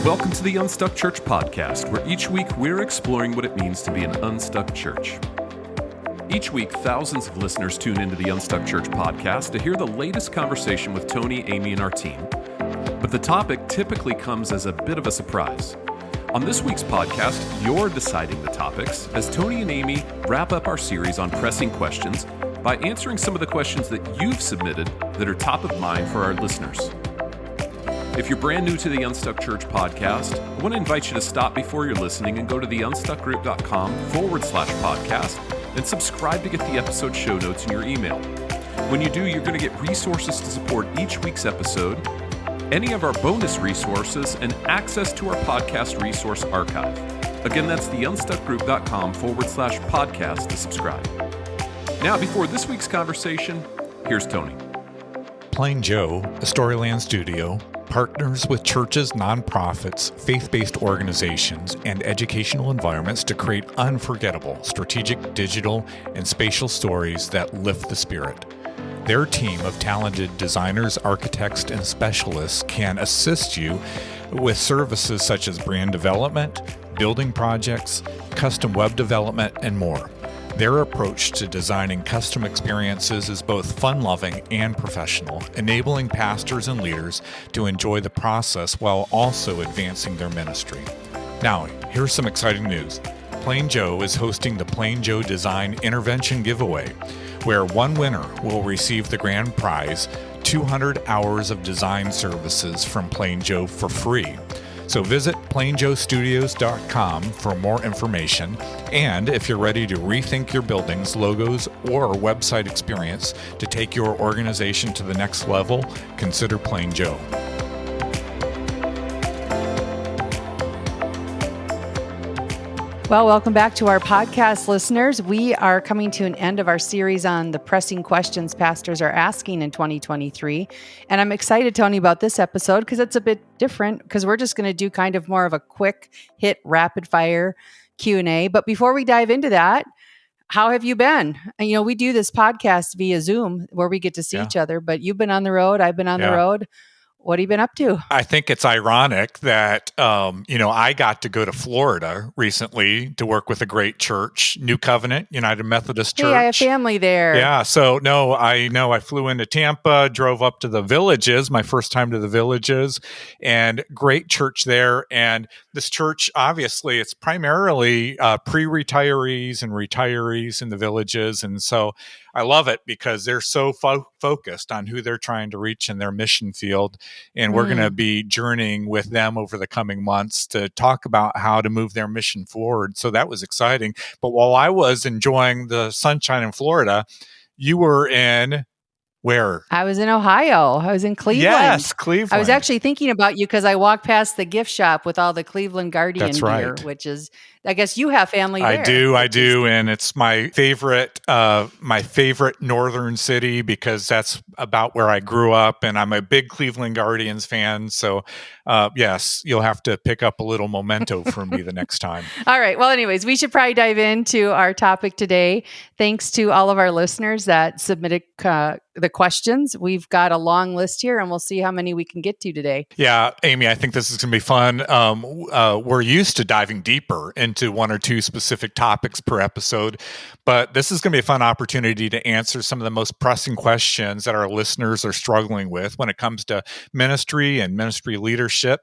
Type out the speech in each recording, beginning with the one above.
Welcome to the Unstuck Church podcast, where each week we're exploring what it means to be an unstuck church. Each week, thousands of listeners tune into the Unstuck Church podcast to hear the latest conversation with Tony, Amy, and our team. But the topic typically comes as a bit of a surprise. On this week's podcast, you're deciding the topics as Tony and Amy wrap up our series on pressing questions by answering some of the questions that you've submitted that are top of mind for our listeners. If you're brand new to the Unstuck Church podcast, I want to invite you to stop before you're listening and go to theunstuckgroup.com/podcast and subscribe to get the episode show notes in your email. When you do, you're going to get resources to support each week's episode, any of our bonus resources, and access to our podcast resource archive. Again, that's theunstuckgroup.com/podcast to subscribe. Now, before this week's conversation, here's Tony. PlainJoe, a Storyland Studio, partners with churches, nonprofits, faith-based organizations, and educational environments to create unforgettable strategic, digital, and spatial stories that lift the spirit. Their team of talented designers, architects, and specialists can assist you with services such as brand development, building projects, custom web development, and more. Their approach to designing custom experiences is both fun-loving and professional, enabling pastors and leaders to enjoy the process while also advancing their ministry. Now, here's some exciting news. PlainJoe is hosting the PlainJoe Design Intervention giveaway, where one winner will receive the grand prize, 200 hours of design services from PlainJoe for free. So visit PlainJoeStudios.com for more information. And if you're ready to rethink your buildings, logos, or website experience to take your organization to the next level, consider PlainJoe. Well, welcome back to our podcast, listeners. We are coming to an end of our series on the pressing questions pastors are asking in 2023. And I'm excited, Tony, about this episode because it's a bit different because we're just going to do kind of more of a quick hit, rapid fire Q&A. But before we dive into that, how have you been? And, we do this podcast via Zoom where we get to see each other, but you've been on the road. I've been on the road. What have you been up to? I think it's ironic that, I got to go to Florida recently to work with a great church, New Covenant United Methodist Church. Hey, I have family there. Yeah. So, I flew into Tampa, drove up to the Villages, my first time to the Villages, and great church there. And this church, obviously, it's primarily pre-retirees and retirees in the Villages. And so I love it because they're so focused on who they're trying to reach in their mission field. And we're going to be journeying with them over the coming months to talk about how to move their mission forward. So that was exciting. But while I was enjoying the sunshine in Florida, you were in where? I was in Ohio. I was in Cleveland. Yes, Cleveland. I was actually thinking about you because I walked past the gift shop with all the Cleveland Guardian That's gear, right. which is, I guess you have family there. I do. And it's my favorite northern city because that's about where I grew up. And I'm a big Cleveland Guardians fan. So yes, you'll have to pick up a little memento for me the next time. All right. Well, anyways, we should probably dive into our topic today. Thanks to all of our listeners that submitted the questions. We've got a long list here and we'll see how many we can get to today. Yeah, Amy, I think this is going to be fun. We're used to diving deeper into one or two specific topics per episode, but this is going to be a fun opportunity to answer some of the most pressing questions that our listeners are struggling with when it comes to ministry and ministry leadership.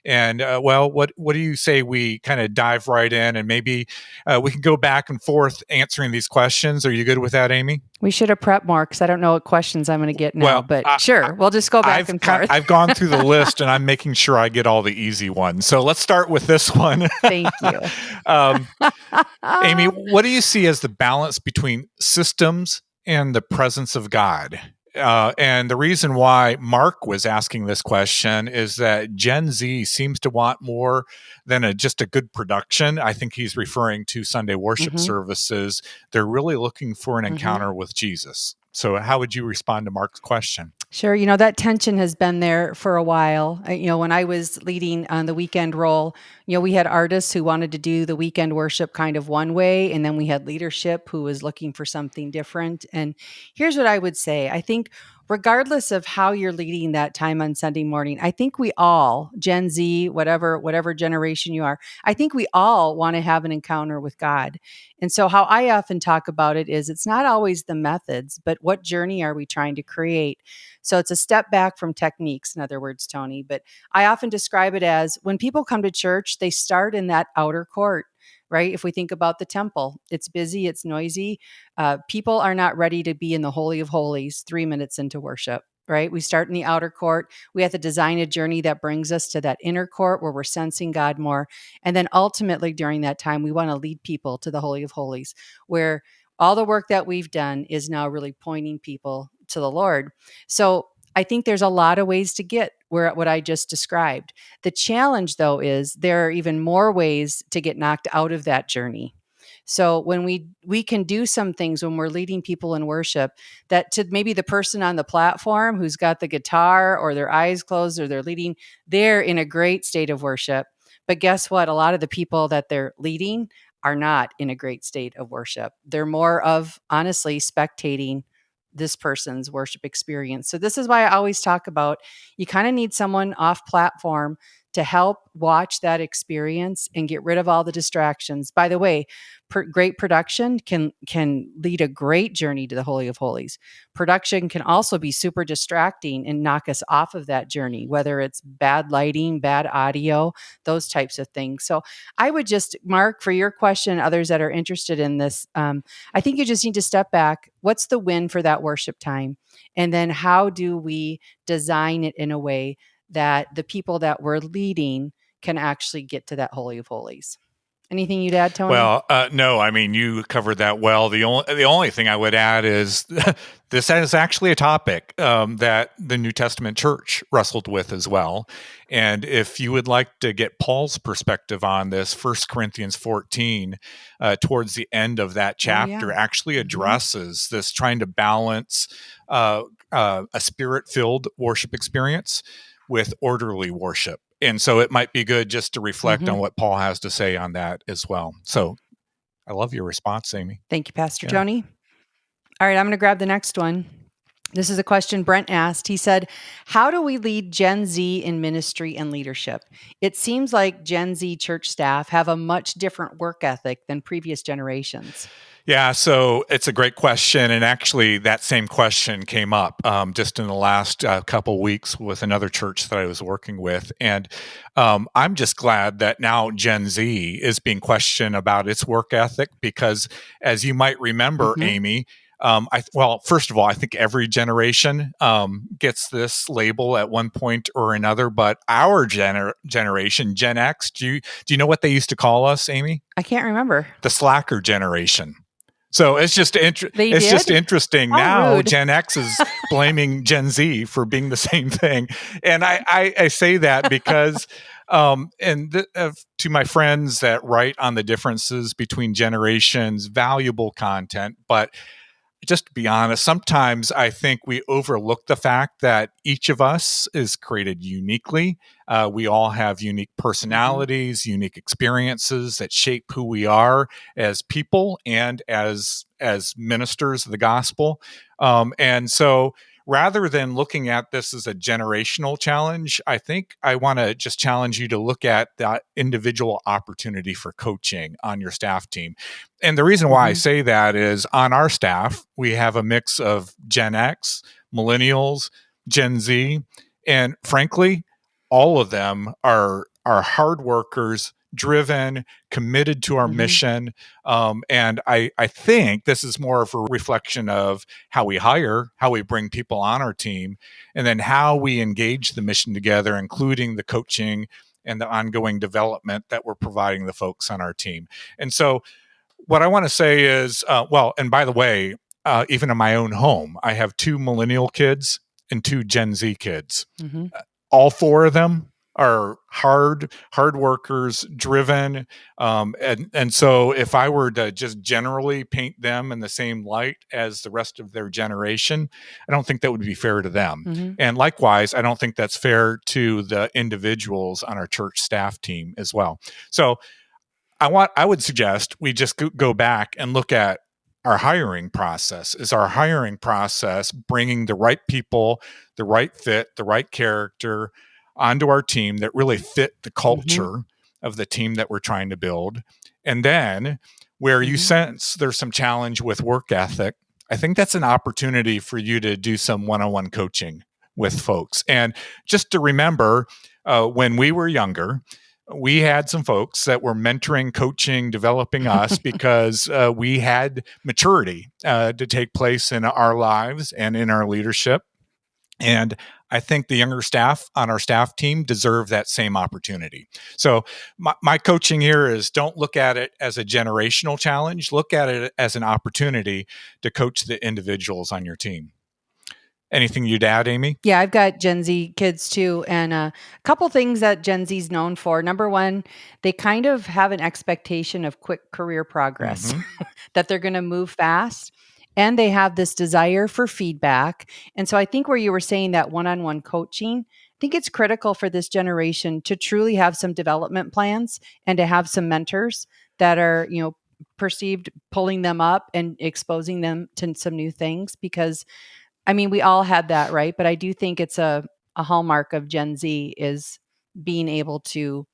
And what do you say we kind of dive right in and maybe we can go back and forth answering these questions? Are you good with that, Amy? We should have prepped more because I don't know what questions I'm going to get now, but sure, we'll just go back and forth. I've gone through the list and I'm making sure I get all the easy ones. So let's start with this one. Thank you. Amy, what do you see as the balance between systems and the presence of God? And the reason why Mark was asking this question is that Gen Z seems to want more than just a good production. I think he's referring to Sunday worship services. They're really looking for an encounter with Jesus. So how would you respond to Mark's question? Sure. That tension has been there for a while. When I was leading on the weekend role, we had artists who wanted to do the weekend worship kind of one way, and then we had leadership who was looking for something different. And here's what I would say. I think regardless of how you're leading that time on Sunday morning, I think we all, Gen Z, whatever generation you are, I think we all want to have an encounter with God. And so how I often talk about it is it's not always the methods, but what journey are we trying to create? So it's a step back from techniques, in other words, Tony. But I often describe it as when people come to church, they start in that outer court, right? If we think about the temple, it's busy, it's noisy. People are not ready to be in the Holy of Holies 3 minutes into worship. Right? We start in the outer court. We have to design a journey that brings us to that inner court where we're sensing God more. And then ultimately, during that time, we want to lead people to the Holy of Holies, where all the work that we've done is now really pointing people to the Lord. So I think there's a lot of ways to get where what I just described. The challenge, though, is there are even more ways to get knocked out of that journey. So when we can do some things when we're leading people in worship that to maybe the person on the platform who's got the guitar or their eyes closed or they're leading, they're in a great state of worship. But guess what? A lot of the people that they're leading are not in a great state of worship. They're more of honestly spectating this person's worship experience. So this is why I always talk about you kind of need someone off platform to help watch that experience and get rid of all the distractions. By the way, great production can lead a great journey to the Holy of Holies. Production can also be super distracting and knock us off of that journey, whether it's bad lighting, bad audio, those types of things. So I would just, Mark, for your question, others that are interested in this, I think you just need to step back. What's the win for that worship time? And then how do we design it in a way that the people that we're leading can actually get to that Holy of Holies? Anything you'd add, Tony? Well, no, I mean, you covered that well. The only thing I would add is this is actually a topic that the New Testament church wrestled with as well. And if you would like to get Paul's perspective on this, 1 Corinthians 14, towards the end of that chapter, actually addresses this trying to balance a spirit-filled worship experience with orderly worship. And so it might be good just to reflect on what Paul has to say on that as well. So I love your response, Amy. Thank you, Pastor Tony. All right, I'm going to grab the next one. This is a question Brent asked. He said, how do we lead Gen Z in ministry and leadership? It seems like Gen Z church staff have a much different work ethic than previous generations. Yeah, so it's a great question. And actually, that same question came up just in the last couple weeks with another church that I was working with. And I'm just glad that now Gen Z is being questioned about its work ethic because, as you might remember, Amy, first of all, I think every generation gets this label at one point or another. But our generation, Gen X, do you know what they used to call us, Amy? I can't remember. The slacker generation. So it's just just interesting. How now rude. Gen X is blaming Gen Z for being the same thing, and I say that because to my friends that write on the differences between generations, valuable content, but just to be honest, sometimes I think we overlook the fact that each of us is created uniquely. We all have unique personalities, unique experiences that shape who we are as people and as ministers of the gospel. And so rather than looking at this as a generational challenge, I think I want to just challenge you to look at that individual opportunity for coaching on your staff team. And the reason why I say that is on our staff, we have a mix of Gen X, millennials, Gen Z, and frankly, all of them are hard workers, driven, committed to our mission. And I think this is more of a reflection of how we hire, how we bring people on our team, and then how we engage the mission together, including the coaching and the ongoing development that we're providing the folks on our team. And so what I want to say is, and by the way, even in my own home, I have 2 millennial kids and 2 Gen Z kids. All 4 of them are hard workers, driven. And so if I were to just generally paint them in the same light as the rest of their generation, I don't think that would be fair to them. Mm-hmm. And likewise, I don't think that's fair to the individuals on our church staff team as well. So I would suggest we just go back and look at our hiring process. Is our hiring process bringing the right people, the right fit, the right character onto our team that really fit the culture of the team that we're trying to build? And then where you sense there's some challenge with work ethic, I think that's an opportunity for you to do some one-on-one coaching with folks. And just to remember, when we were younger, we had some folks that were mentoring, coaching, developing us because we had maturity to take place in our lives and in our leadership. And I think the younger staff on our staff team deserve that same opportunity. So my coaching here is, don't look at it as a generational challenge. Look at it as an opportunity to coach the individuals on your team. Anything you'd add, Amy? Yeah, I've got Gen Z kids too. And a couple things that Gen Z's known for. Number one, they kind of have an expectation of quick career progress, that they're going to move fast. And they have this desire for feedback. And so I think where you were saying that one-on-one coaching, I think it's critical for this generation to truly have some development plans and to have some mentors that are, perceived pulling them up and exposing them to some new things. Because I mean, we all had that, right? But I do think it's a hallmark of Gen Z is being able to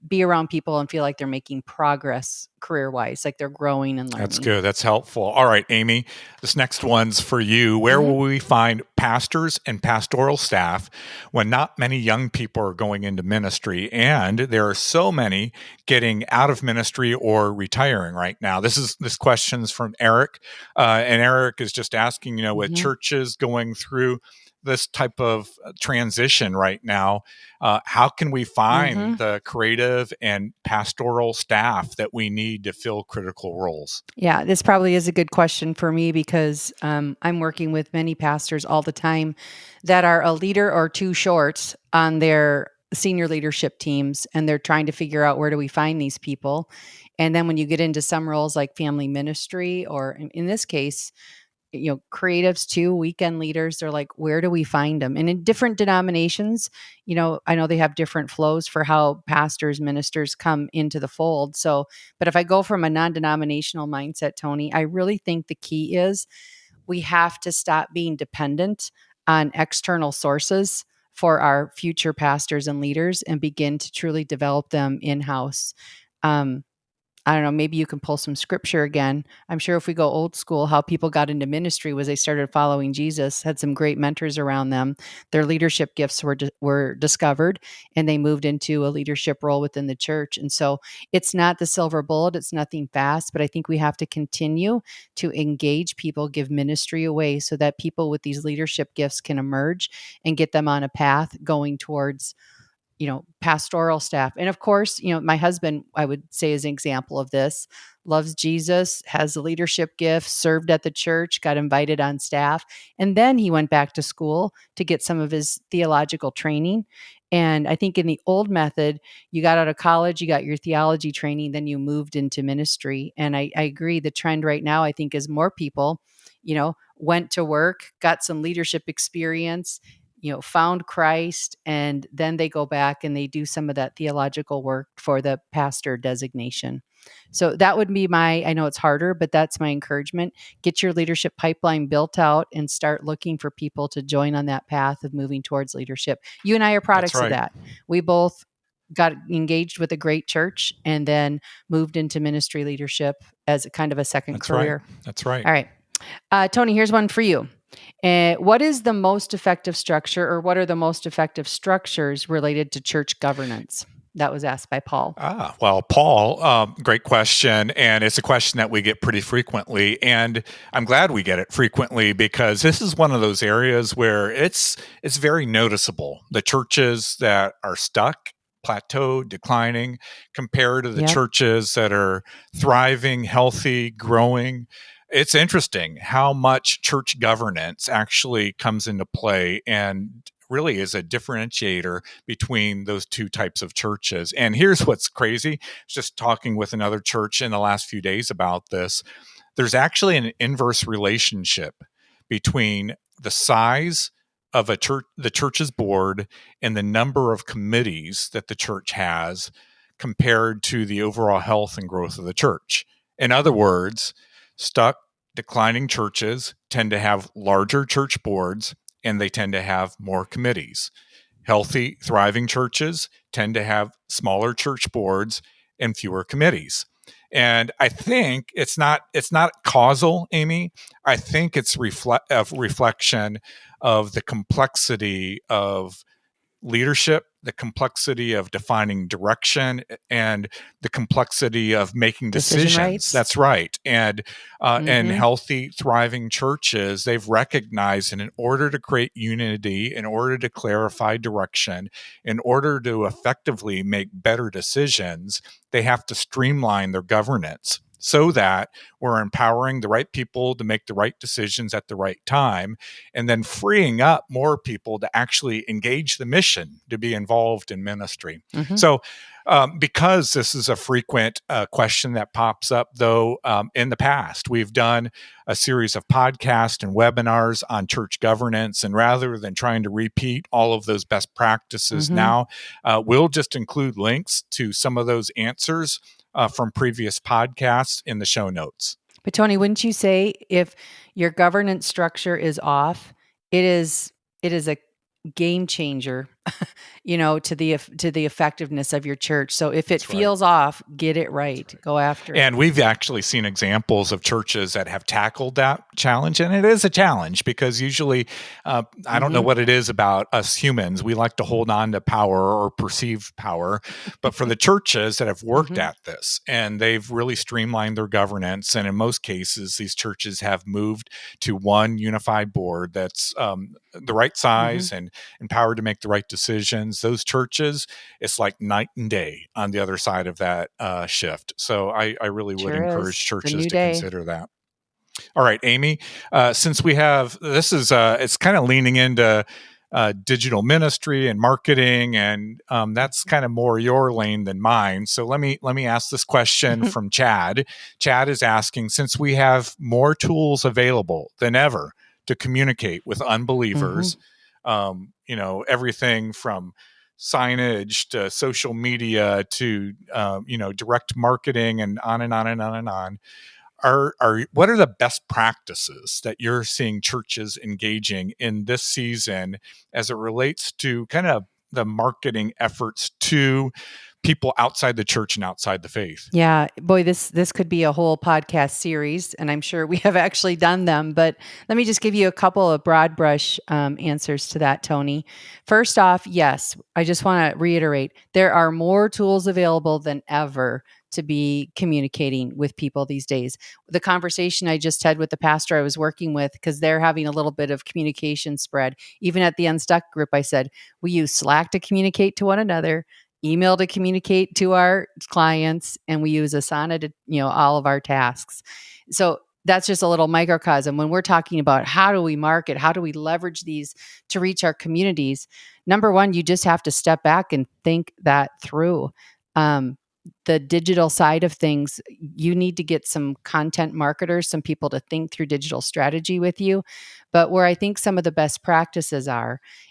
be around people and feel like they're making progress career-wise, like they're growing and learning. That's good. That's helpful. All right, Amy, this next one's for you. Where will we find pastors and pastoral staff when not many young people are going into ministry and there are so many getting out of ministry or retiring right now? This question's from Eric, and Eric is just asking, with churches going through this type of transition right now, how can we find the creative and pastoral staff that we need to fill critical roles? Yeah, this probably is a good question for me because I'm working with many pastors all the time that are a leader or two short on their senior leadership teams, and they're trying to figure out, where do we find these people? And then when you get into some roles like family ministry, or in this case, creatives too, weekend leaders, they're like, where do we find them? And in different denominations, I know they have different flows for how pastors, ministers come into the fold. So, but if I go from a non-denominational mindset, Tony, I really think the key is we have to stop being dependent on external sources for our future pastors and leaders and begin to truly develop them in-house. I don't know, maybe you can pull some scripture again. I'm sure if we go old school, how people got into ministry was they started following Jesus, had some great mentors around them. Their leadership gifts were discovered, and they moved into a leadership role within the church. And so it's not the silver bullet, it's nothing fast, but I think we have to continue to engage people, give ministry away so that people with these leadership gifts can emerge and get them on a path going towards pastoral staff. And of course, my husband, I would say, is an example of this, loves Jesus, has a leadership gift, served at the church, got invited on staff. And then he went back to school to get some of his theological training. And I think in the old method, you got out of college, you got your theology training, then you moved into ministry. And I agree. The trend right now, I think, is more people, went to work, got some leadership experience, found Christ, and then they go back and they do some of that theological work for the pastor designation. So that would be I know it's harder, but that's my encouragement. Get your leadership pipeline built out and start looking for people to join on that path of moving towards leadership. You and I are products of that. We both got engaged with a great church and then moved into ministry leadership as a kind of a second career. That's right. All right. Tony, here's one for you. What is the most effective structure, or what are the most effective structures related to church governance? That was asked by Paul. Well, Paul, great question. And it's a question that we get pretty frequently. And I'm glad we get it frequently because this is one of those areas where it's very noticeable. The churches that are stuck, plateaued, declining, compared to the churches that are thriving, healthy, growing. It's interesting how much church governance actually comes into play and really is a differentiator between those two types of churches. And here's what's crazy. I was just talking with another church in the last few days about this. There's actually an inverse relationship between the size of the church's board and the number of committees that the church has compared to the overall health and growth of the church. In other words, stuck, declining churches tend to have larger church boards and they tend to have more committees. Healthy, thriving churches tend to have smaller church boards and fewer committees. And I think it's not causal, Amy. I think it's reflection of the complexity of leadership, the complexity of defining direction, and the complexity of making decisions. Rights. That's right. And and healthy, thriving churches, they've recognized that in order to create unity, in order to clarify direction, in order to effectively make better decisions, they have to streamline their governance so that we're empowering the right people to make the right decisions at the right time, and then freeing up more people to actually engage the mission, to be involved in ministry. So because this is a frequent question that pops up, though, in the past, we've done a series of podcasts and webinars on church governance. And rather than trying to repeat all of those best practices now, we'll just include links to some of those answers from previous podcasts in the show notes. But Tony, wouldn't you say if your governance structure is off, it is a game changer, to the effectiveness of your church. So if it feels off, get it right. Go after it. And we've actually seen examples of churches that have tackled that challenge. And it is a challenge because usually, I don't know what it is about us humans. We like to hold on to power or perceived power. But for the churches that have worked at this and they've really streamlined their governance, and in most cases, these churches have moved to one unified board that's the right size and empowered to make the right decisions. Those churches, it's like night and day on the other side of that shift. So I really would encourage churches to consider that. All right, Amy, since we have, this is, it's kind of leaning into digital ministry and marketing, and that's kind of more your lane than mine. So let me ask this question from Chad. Chad is asking, since we have more tools available than ever to communicate with unbelievers, everything from signage to social media to direct marketing and on and on and on and on. What are the best practices that you're seeing churches engaging in this season as it relates to kind of the marketing efforts to people outside the church and outside the faith? Yeah, boy, this could be a whole podcast series, and I'm sure we have actually done them. But let me just give you a couple of broad brush answers to that, Tony. First off, yes, I just want to reiterate, there are more tools available than ever to be communicating with people these days. The conversation I just had with the pastor I was working with, because they're having a little bit of communication spread. Even at the Unstuck group, I said, we use Slack to communicate to one another, email to communicate to our clients, and we use Asana to, all of our tasks. So that's just a little microcosm. When we're talking about how do we market, how do we leverage these to reach our communities, number one, you just have to step back and think that through. The digital side of things, you need to get some content marketers, some people to think through digital strategy with you. But where I think some of the best practices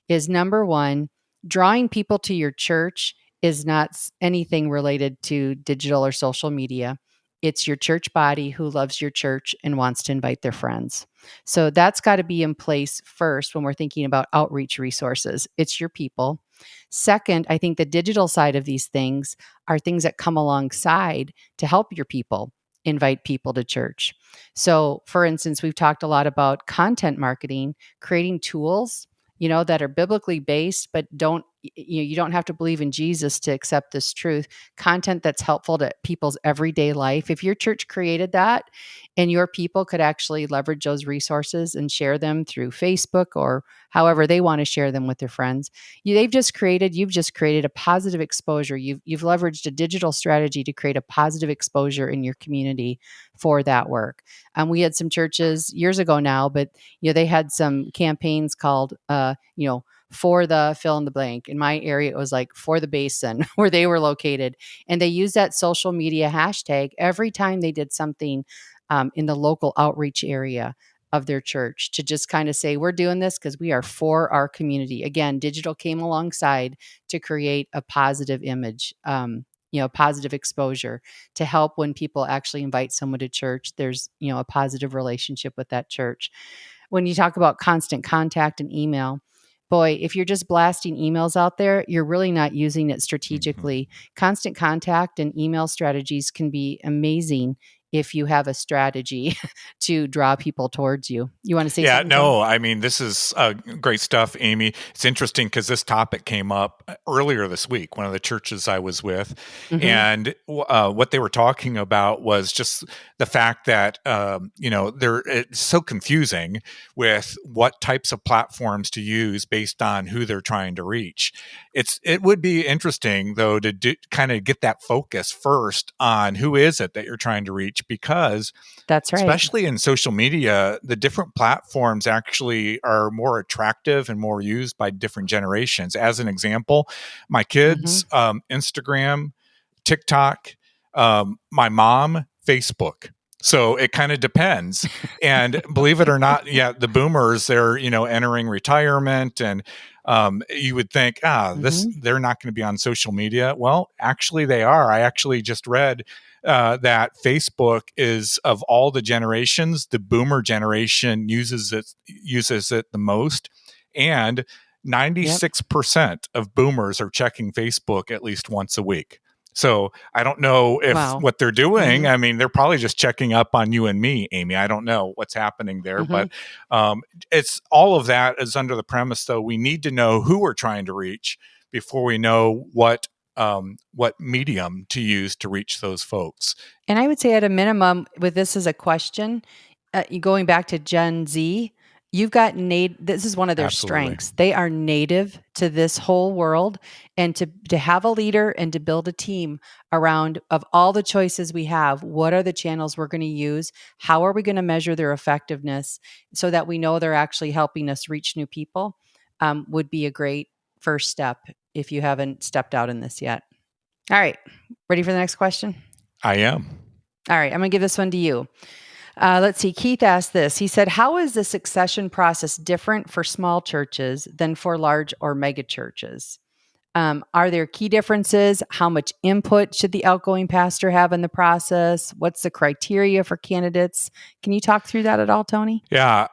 is number one, drawing people to your church is not anything related to digital or social media. It's your church body who loves your church and wants to invite their friends. So that's got to be in place first when we're thinking about outreach resources. It's your people. Second, I think the digital side of these things are things that come alongside to help your people invite people to church. So, for instance, we've talked a lot about content marketing, creating tools, that are biblically based, but you don't have to believe in Jesus to accept this truth. Content that's helpful to people's everyday life. If your church created that and your people could actually leverage those resources and share them through Facebook or however they want to share them with their friends, you've just created a positive exposure. You've leveraged a digital strategy to create a positive exposure in your community for that work. We had some churches years ago now, but they had some campaigns called for the fill in the blank. In my area, it was like for the basin where they were located. And they used that social media hashtag every time they did something in the local outreach area of their church, to just kind of say, we're doing this because we are for our community. Again, digital came alongside to create a positive image, positive exposure, to help when people actually invite someone to church. There's, a positive relationship with that church. When you talk about constant contact and email, boy, if you're just blasting emails out there, you're really not using it strategically. Constant contact and email strategies can be amazing if you have a strategy to draw people towards you. You want to say something? No, I mean, this is great stuff, Amy. It's interesting because this topic came up earlier this week, one of the churches I was with. And what they were talking about was just the fact that, it's so confusing with what types of platforms to use based on who they're trying to reach. It would be interesting, though, to kind of get that focus first on who is it that you're trying to reach, because that's right. Especially in social media, the different platforms actually are more attractive and more used by different generations. As an example, my kids, Instagram, TikTok, my mom, Facebook. So it kind of depends. And believe it or not, the boomers, they're, entering retirement, and you would think, they're not going to be on social media. Well, actually they are. I actually just read that Facebook is, of all the generations, the boomer generation uses it the most. And 96% of boomers are checking Facebook at least once a week. So I don't know if what they're doing, I mean, they're probably just checking up on you and me, Amy. I don't know what's happening there, but it's all of that is under the premise, though, we need to know who we're trying to reach before we know what medium to use to reach those folks. And I would say at a minimum, with this as a question, going back to Gen Z, you've got this is one of their strengths. They are native to this whole world, and to have a leader and to build a team around, of all the choices we have, what are the channels we're going to use? How are we going to measure their effectiveness so that we know they're actually helping us reach new people? Would be a great first step if you haven't stepped out in this yet. All right. Ready for the next question? I am. All right. I'm going to give this one to you. Let's see. Keith asked this. He said, how is the succession process different for small churches than for large or mega churches? Are there key differences? How much input should the outgoing pastor have in the process? What's the criteria for candidates? Can you talk through that at all, Tony? Yeah.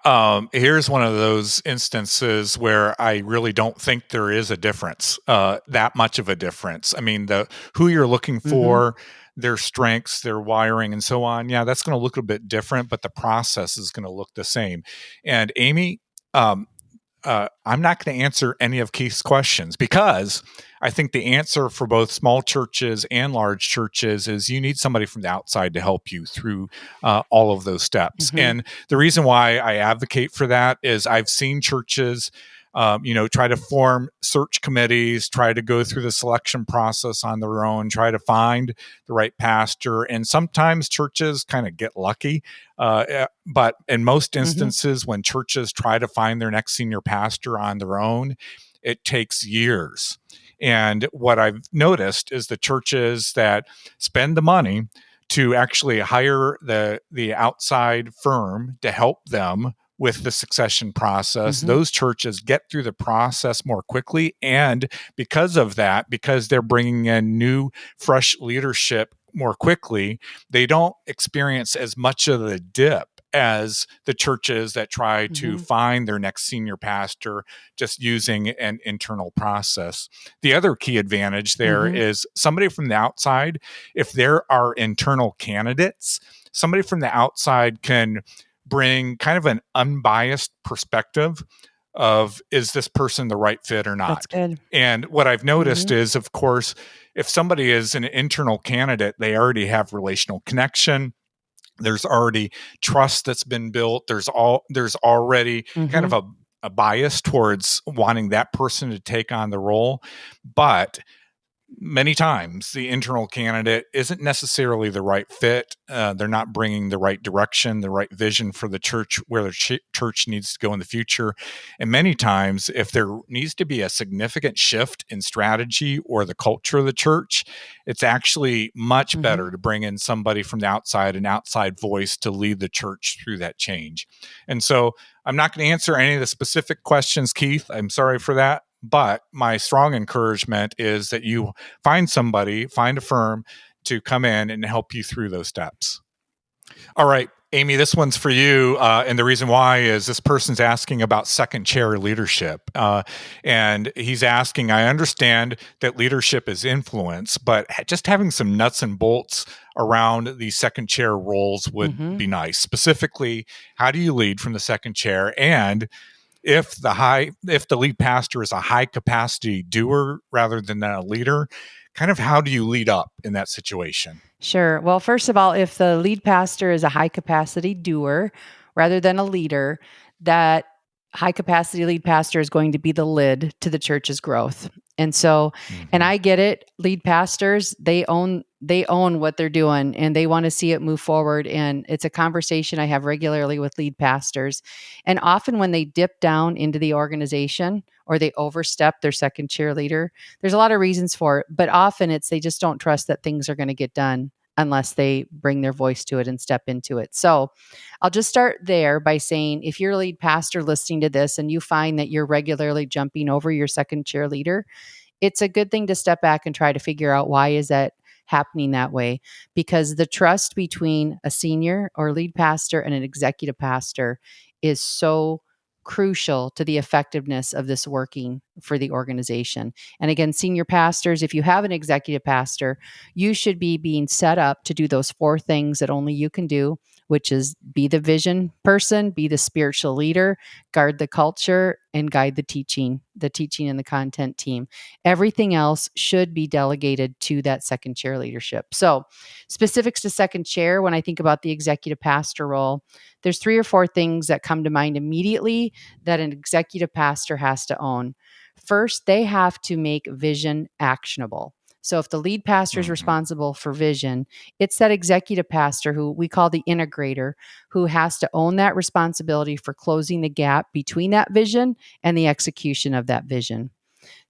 Here's one of those instances where I really don't think there is a difference, that much of a difference. I mean, who you're looking for, their strengths, their wiring, and so on. Yeah, that's going to look a bit different, but the process is going to look the same. And Amy, I'm not going to answer any of Keith's questions, because I think the answer for both small churches and large churches is you need somebody from the outside to help you through all of those steps. And the reason why I advocate for that is I've seen churches try to form search committees, try to go through the selection process on their own, try to find the right pastor. And sometimes churches kind of get lucky. But in most instances, when churches try to find their next senior pastor on their own, it takes years. And what I've noticed is the churches that spend the money to actually hire the outside firm to help them with the succession process, those churches get through the process more quickly. And because of that, because they're bringing in new, fresh leadership more quickly, they don't experience as much of the dip as the churches that try to find their next senior pastor just using an internal process. The other key advantage there is somebody from the outside. If there are internal candidates, somebody from the outside can bring kind of an unbiased perspective of, is this person the right fit or not? That's good. And what I've noticed is, of course, if somebody is an internal candidate, they already have relational connection. There's already trust that's been built. There's already kind of a bias towards wanting that person to take on the role. But many times the internal candidate isn't necessarily the right fit. They're not bringing the right direction, the right vision for the church, where the church needs to go in the future. And many times, if there needs to be a significant shift in strategy or the culture of the church, it's actually much better to bring in somebody from the outside, an outside voice, to lead the church through that change. And so I'm not going to answer any of the specific questions, Keith. I'm sorry for that. But my strong encouragement is that you find a firm to come in and help you through those steps. All right, Amy, this one's for you. And the reason why is this person's asking about second chair leadership. And he's asking, I understand that leadership is influence, but just having some nuts and bolts around the second chair roles would be nice. Specifically, how do you lead from the second chair? And if the lead pastor is a high capacity doer rather than a leader, kind of how do you lead up in that situation? Sure. Well, first of all, if the lead pastor is a high capacity doer rather than a leader, that high capacity lead pastor is going to be the lid to the church's growth. And so, and I get it, lead pastors, they own what they're doing and they want to see it move forward. And it's a conversation I have regularly with lead pastors. And often when they dip down into the organization or they overstep their second chair leader, there's a lot of reasons for it, but often it's they just don't trust that things are going to get done unless they bring their voice to it and step into it. So I'll just start there by saying, if you're a lead pastor listening to this and you find that you're regularly jumping over your second chair leader, it's a good thing to step back and try to figure out why is that happening that way, because the trust between a senior or lead pastor and an executive pastor is so crucial to the effectiveness of this working for the organization. And again, senior pastors, if you have an executive pastor, you should be being set up to do those 4 things that only you can do, which is be the vision person, be the spiritual leader, guard the culture, and guide the teaching and the content team. Everything else should be delegated to that second chair leadership. So specifics to second chair, when I think about the executive pastor role, there's 3 or 4 things that come to mind immediately that an executive pastor has to own. First, they have to make vision actionable. So if the lead pastor is responsible for vision, it's that executive pastor, who we call the integrator, who has to own that responsibility for closing the gap between that vision and the execution of that vision.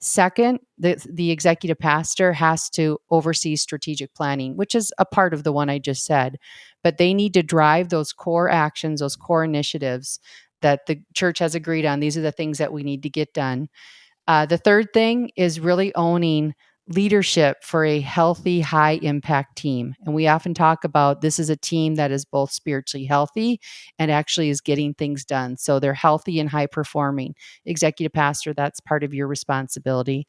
Second, the executive pastor has to oversee strategic planning, which is a part of the one I just said, but they need to drive those core actions, those core initiatives that the church has agreed on. These are the things that we need to get done. The third thing is really owning leadership for a healthy, high impact team. And we often talk about this is a team that is both spiritually healthy and actually is getting things done. So they're healthy and high performing. Executive pastor, that's part of your responsibility.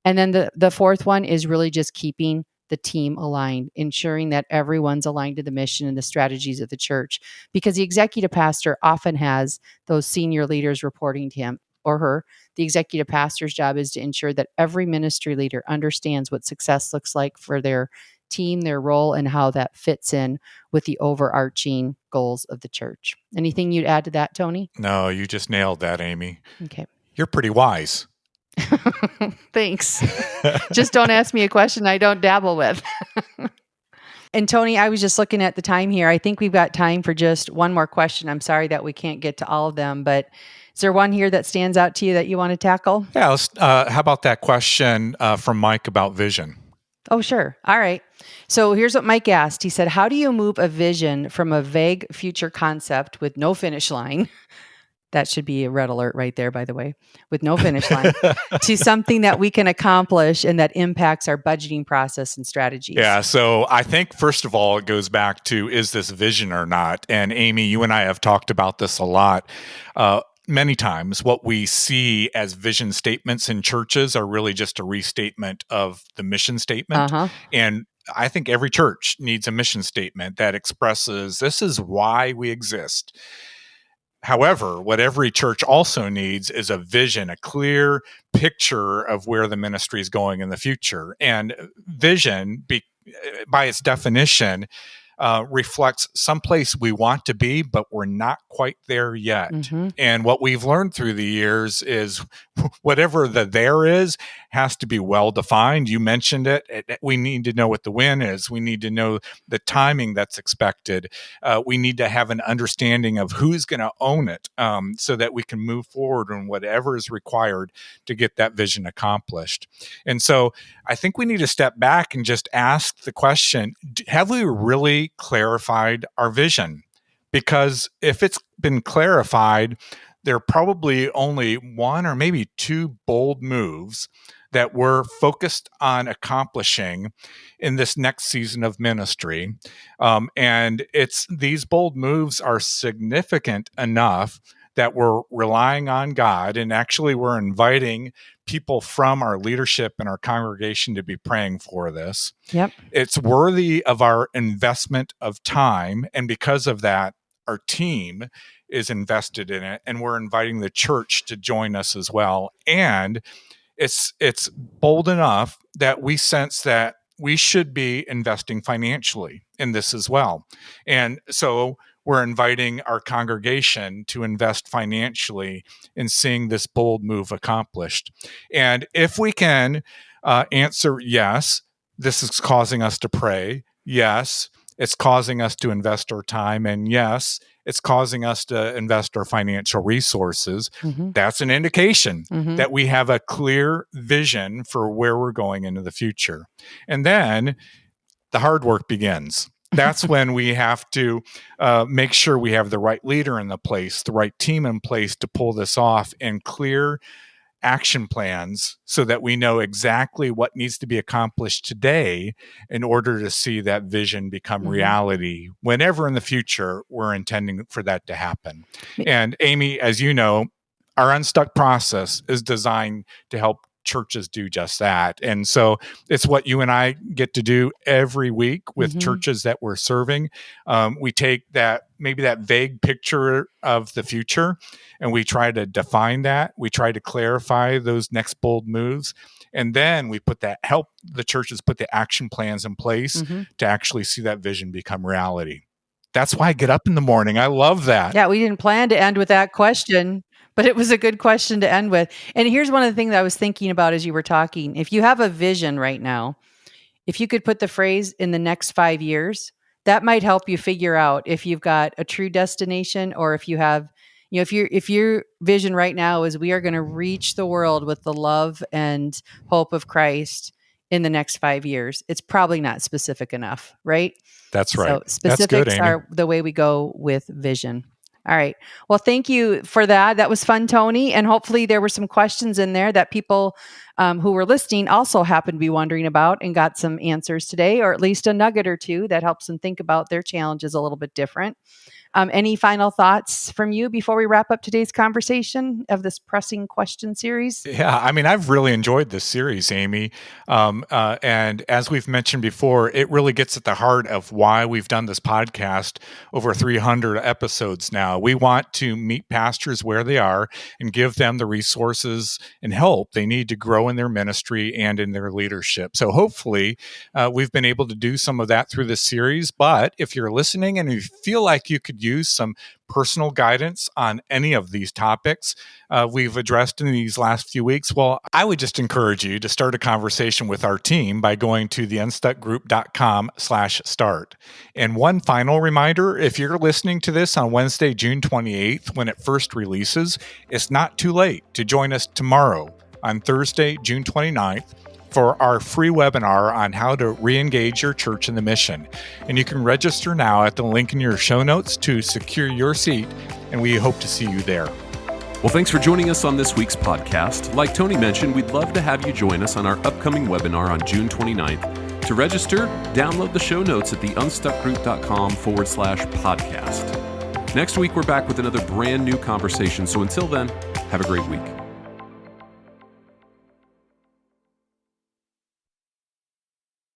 And then the fourth one is really just keeping the team aligned, ensuring that everyone's aligned to the mission and the strategies of the church, because the executive pastor often has those senior leaders reporting to him or her. The executive pastor's job is to ensure that every ministry leader understands what success looks like for their team, their role, and how that fits in with the overarching goals of the church. Anything you'd add to that, Tony? No, you just nailed that, Amy. Okay. You're pretty wise. Thanks. Just don't ask me a question I don't dabble with. And Tony, I was just looking at the time here. I think we've got time for just one more question. I'm sorry that we can't get to all of them, but is there one here that stands out to you that you want to tackle? Yeah, how about that question from Mike about vision? Oh, sure. All right. So here's what Mike asked. He said, how do you move a vision from a vague future concept with no finish line? That should be a red alert right there, by the way, with no finish line, to something that we can accomplish and that impacts our budgeting process and strategies? Yeah, so I think, first of all, it goes back to, is this vision or not? And Amy, you and I have talked about this a lot. Many times, what we see as vision statements in churches are really just a restatement of the mission statement. And I think every church needs a mission statement that expresses, this is why we exist. However, what every church also needs is a vision, a clear picture of where the ministry is going in the future. And vision, by its definition, reflects someplace we want to be, but we're not quite there yet. Mm-hmm. And what we've learned through the years is whatever the there is has to be well defined. You mentioned it. We need to know what the when is. We need to know the timing that's expected. We need to have an understanding of who's going to own it, so that we can move forward on whatever is required to get that vision accomplished. And so I think we need to step back and just ask the question, have we really clarified our vision? Because if it's been clarified, there are probably only one or maybe two bold moves that we're focused on accomplishing in this next season of ministry. And these bold moves are significant enough that we're relying on God, and actually we're inviting people from our leadership and our congregation to be praying for this. Yep. It's worthy of our investment of time, and because of that, our team is invested in it, and we're inviting the church to join us as well. And it's bold enough that we sense that we should be investing financially in this as well. And so we're inviting our congregation to invest financially in seeing this bold move accomplished. And if we can answer yes, this is causing us to pray. Yes, it's causing us to invest our time. And yes, it's causing us to invest our financial resources. Mm-hmm. That's an indication Mm-hmm. that we have a clear vision for where we're going into the future. And then the hard work begins. That's when we have to make sure we have the right leader in the place, the right team in place to pull this off, and clear action plans so that we know exactly what needs to be accomplished today in order to see that vision become reality whenever in the future we're intending for that to happen. And Amy, as you know, our Unstuck process is designed to help churches do just that. And so it's what you and I get to do every week with churches that we're serving. We take maybe that vague picture of the future, and we try to define that. We try to clarify those next bold moves. And then we help the churches put the action plans in place to actually see that vision become reality. That's why I get up in the morning. I love that. Yeah, we didn't plan to end with that question, but it was a good question to end with. And here's one of the things I was thinking about as you were talking. If you have a vision right now, if you could put the phrase in the next 5 years, that might help you figure out if you've got a true destination, or if you have, if your vision right now is we are going to reach the world with the love and hope of Christ in the next 5 years, it's probably not specific enough, right? That's right. So specifics are the way we go with vision. All right. Well, thank you for that. That was fun, Tony. And hopefully there were some questions in there that people who were listening also happened to be wondering about and got some answers today, or at least a nugget or two that helps them think about their challenges a little bit different. Any final thoughts from you before we wrap up today's conversation of this pressing question series? Yeah, I mean, I've really enjoyed this series, Amy. And as we've mentioned before, it really gets at the heart of why we've done this podcast over 300 episodes now. We want to meet pastors where they are and give them the resources and help they need to grow in their ministry and in their leadership. So hopefully we've been able to do some of that through this series. But if you're listening and you feel like you could use some personal guidance on any of these topics we've addressed in these last few weeks, well, I would just encourage you to start a conversation with our team by going to theunstuckgroup.com/start. And one final reminder, if you're listening to this on Wednesday, June 28th, when it first releases, it's not too late to join us tomorrow on Thursday, June 29th, for our free webinar on how to re-engage your church in the mission. And you can register now at the link in your show notes to secure your seat, and we hope to see you there. Well, thanks for joining us on this week's podcast. Like Tony mentioned, we'd love to have you join us on our upcoming webinar on June 29th. To register, download the show notes at theunstuckgroup.com/podcast. Next week, we're back with another brand new conversation. So until then, have a great week.